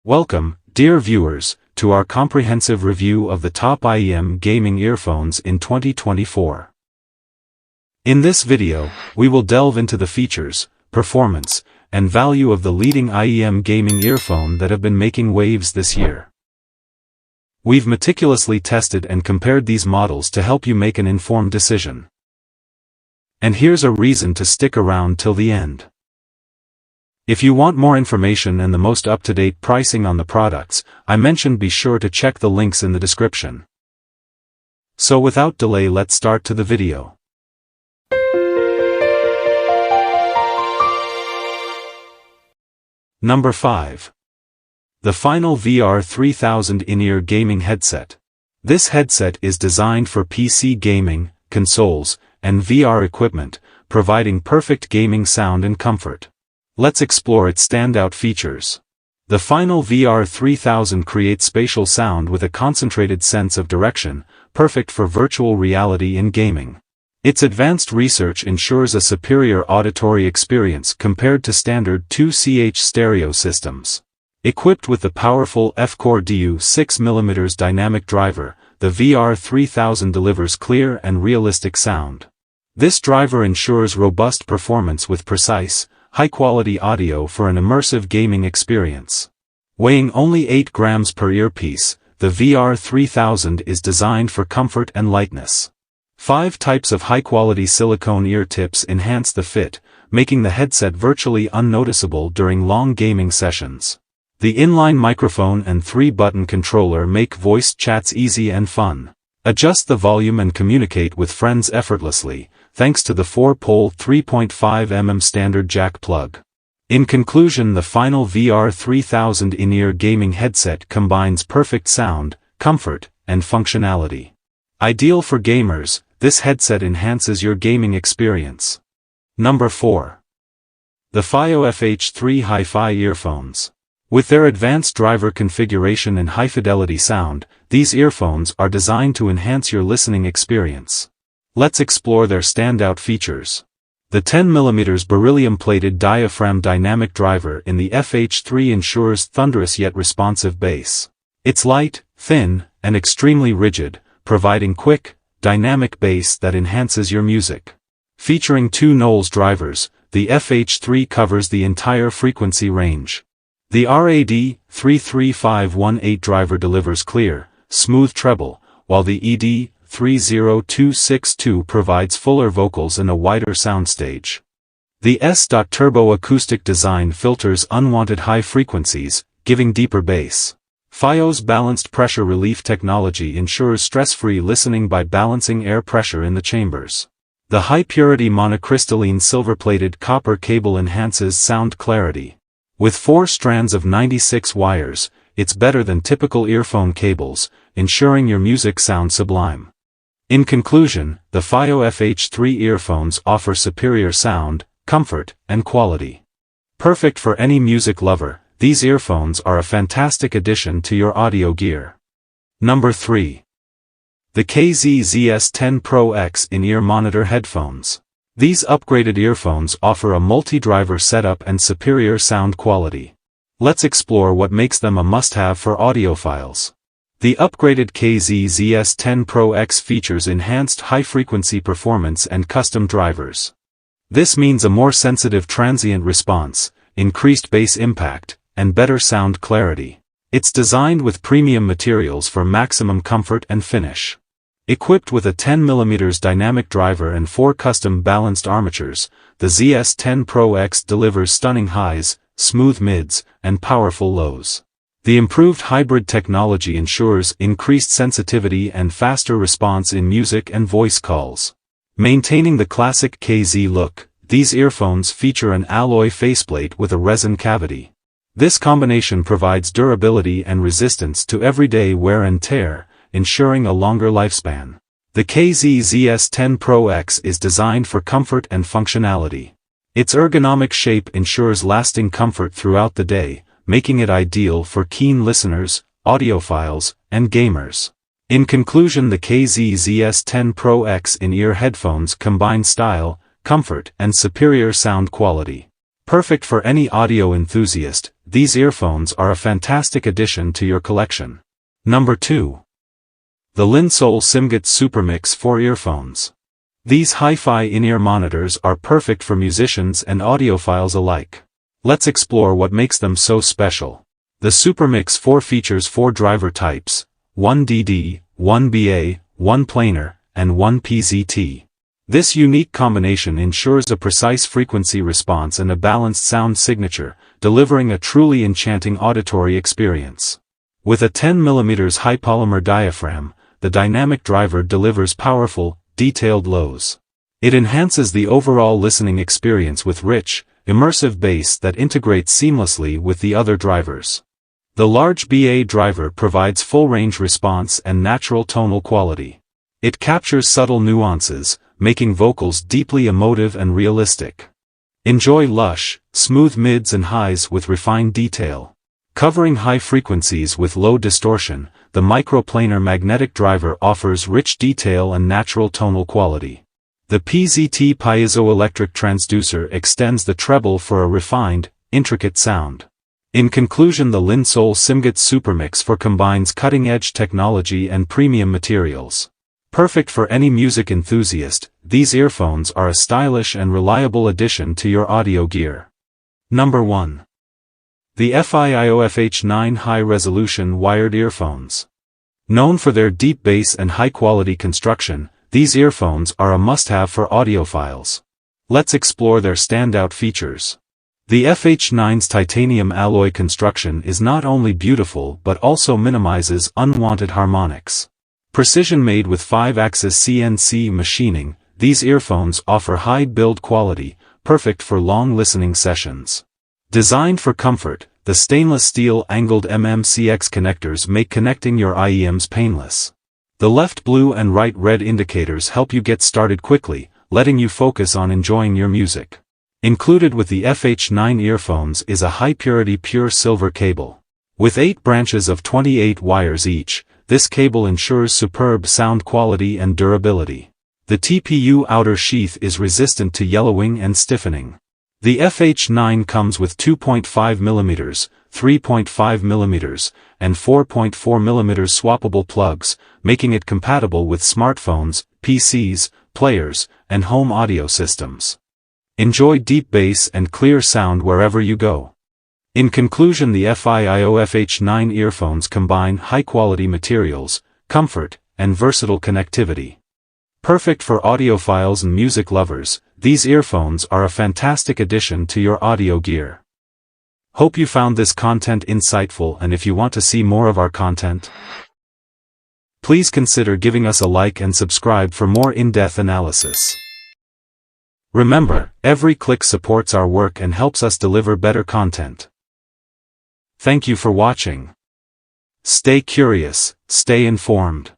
Welcome, dear viewers, to our comprehensive review of the top IEM gaming earphones in 2024. In this video, we will delve into the features, performance, and value of the leading IEM gaming earphone that have been making waves this year. We've meticulously tested and compared these models to help you make an informed decision. And here's a reason to stick around till the end. If you want more information and the most up-to-date pricing on the products I mentioned, be sure to check the links in the description. So without delay, let's start to the video. Number 5. The FiiO VR3000 in-ear gaming headset. This headset is designed for PC gaming, consoles, and VR equipment, providing perfect gaming sound and comfort. Let's explore its standout features. The FiiO VR3000 creates spatial sound with a concentrated sense of direction, perfect for virtual reality in gaming. Its advanced research ensures a superior auditory experience compared to standard 2CH stereo systems. Equipped with the powerful F-Core DU 6mm dynamic driver, the VR3000 delivers clear and realistic sound. This driver ensures robust performance with precise, high-quality audio for an immersive gaming experience. Weighing only 8 grams per earpiece, the VR3000 is designed for comfort and lightness. 5 types of high-quality silicone ear tips enhance the fit, making the headset virtually unnoticeable during long gaming sessions. The inline microphone and 3-button controller make voice chats easy and fun. Adjust the volume and communicate with friends effortlessly, thanks to the 4-pole 3.5mm standard jack plug. In conclusion, the FiiO VR3000 in-ear gaming headset combines perfect sound, comfort, and functionality. Ideal for gamers, this headset enhances your gaming experience. Number 4. The FiiO FH3 HiFi earphones. With their advanced driver configuration and high-fidelity sound, these earphones are designed to enhance your listening experience. Let's explore their standout features. The 10mm beryllium-plated diaphragm dynamic driver in the FH3 ensures thunderous yet responsive bass. It's light, thin, and extremely rigid, providing quick, dynamic bass that enhances your music. Featuring 2 Knowles drivers, the FH3 covers the entire frequency range. The RAD 33518 driver delivers clear, smooth treble, while the ED 30262 provides fuller vocals and a wider soundstage. The S.Turbo acoustic design filters unwanted high frequencies, giving deeper bass. FiiO's balanced pressure relief technology ensures stress-free listening by balancing air pressure in the chambers. The high-purity monocrystalline silver-plated copper cable enhances sound clarity. With 4 strands of 96 wires, it's better than typical earphone cables, ensuring your music sounds sublime. In conclusion, the FiiO FH3 earphones offer superior sound, comfort, and quality. Perfect for any music lover, these earphones are a fantastic addition to your audio gear. Number 3. The KZ-ZS10 Pro X in-ear monitor headphones. These upgraded earphones offer a multi-driver setup and superior sound quality. Let's explore what makes them a must-have for audiophiles. The upgraded KZ-ZS10 Pro X features enhanced high-frequency performance and custom drivers. This means a more sensitive transient response, increased bass impact, and better sound clarity. It's designed with premium materials for maximum comfort and finish. Equipped with a 10mm dynamic driver and 4 custom balanced armatures, the ZS10 Pro X delivers stunning highs, smooth mids, and powerful lows. The improved hybrid technology ensures increased sensitivity and faster response in music and voice calls. Maintaining the classic KZ look, these earphones feature an alloy faceplate with a resin cavity. This combination provides durability and resistance to everyday wear and tear, ensuring a longer lifespan. The KZ-ZS10 Pro X is designed for comfort and functionality. Its ergonomic shape ensures lasting comfort throughout the day, making it ideal for keen listeners, audiophiles, and gamers. In conclusion, the KZ-ZS10 Pro X in-ear headphones combine style, comfort, and superior sound quality. Perfect for any audio enthusiast, these earphones are a fantastic addition to your collection. Number 2. The Linsoul SIMGOT SuperMix 4 Earphones. These HiFi in-ear monitors are perfect for musicians and audiophiles alike. Let's explore what makes them so special. The SuperMix 4 features 4 driver types, 1 DD, 1 BA, 1 planar, and 1 PZT. This unique combination ensures a precise frequency response and a balanced sound signature, delivering a truly enchanting auditory experience. With a 10mm high-polymer diaphragm, the dynamic driver delivers powerful, detailed lows. It enhances the overall listening experience with rich, immersive bass that integrates seamlessly with the other drivers. The large BA driver provides full-range response and natural tonal quality. It captures subtle nuances, making vocals deeply emotive and realistic. Enjoy lush, smooth mids and highs with refined detail. Covering high frequencies with low distortion, the microplanar magnetic driver offers rich detail and natural tonal quality. The PZT piezoelectric transducer extends the treble for a refined, intricate sound. In conclusion, the Linsoul SIMGOT SuperMix 4 combines cutting-edge technology and premium materials. Perfect for any music enthusiast, these earphones are a stylish and reliable addition to your audio gear. Number 1. The FiiO FH9 High-Resolution Wired Earphones. Known for their deep bass and high-quality construction, these earphones are a must-have for audiophiles. Let's explore their standout features. The FH9's titanium alloy construction is not only beautiful but also minimizes unwanted harmonics. Precision-made with 5-axis CNC machining, these earphones offer high build quality, perfect for long listening sessions. Designed for comfort, the stainless steel angled MMCX connectors make connecting your IEMs painless. The left blue and right red indicators help you get started quickly, letting you focus on enjoying your music. Included with the FH9 earphones is a high-purity pure silver cable. With 8 branches of 28 wires each, this cable ensures superb sound quality and durability. The TPU outer sheath is resistant to yellowing and stiffening. The FH9 comes with 2.5mm, 3.5mm, and 4.4mm swappable plugs, making it compatible with smartphones, PCs, players, and home audio systems. Enjoy deep bass and clear sound wherever you go. In conclusion, the FiiO FH9 earphones combine high-quality materials, comfort, and versatile connectivity. Perfect for audiophiles and music lovers, these earphones are a fantastic addition to your audio gear. Hope you found this content insightful, and if you want to see more of our content, please consider giving us a like and subscribe for more in-depth analysis. Remember, every click supports our work and helps us deliver better content. Thank you for watching. Stay curious, stay informed.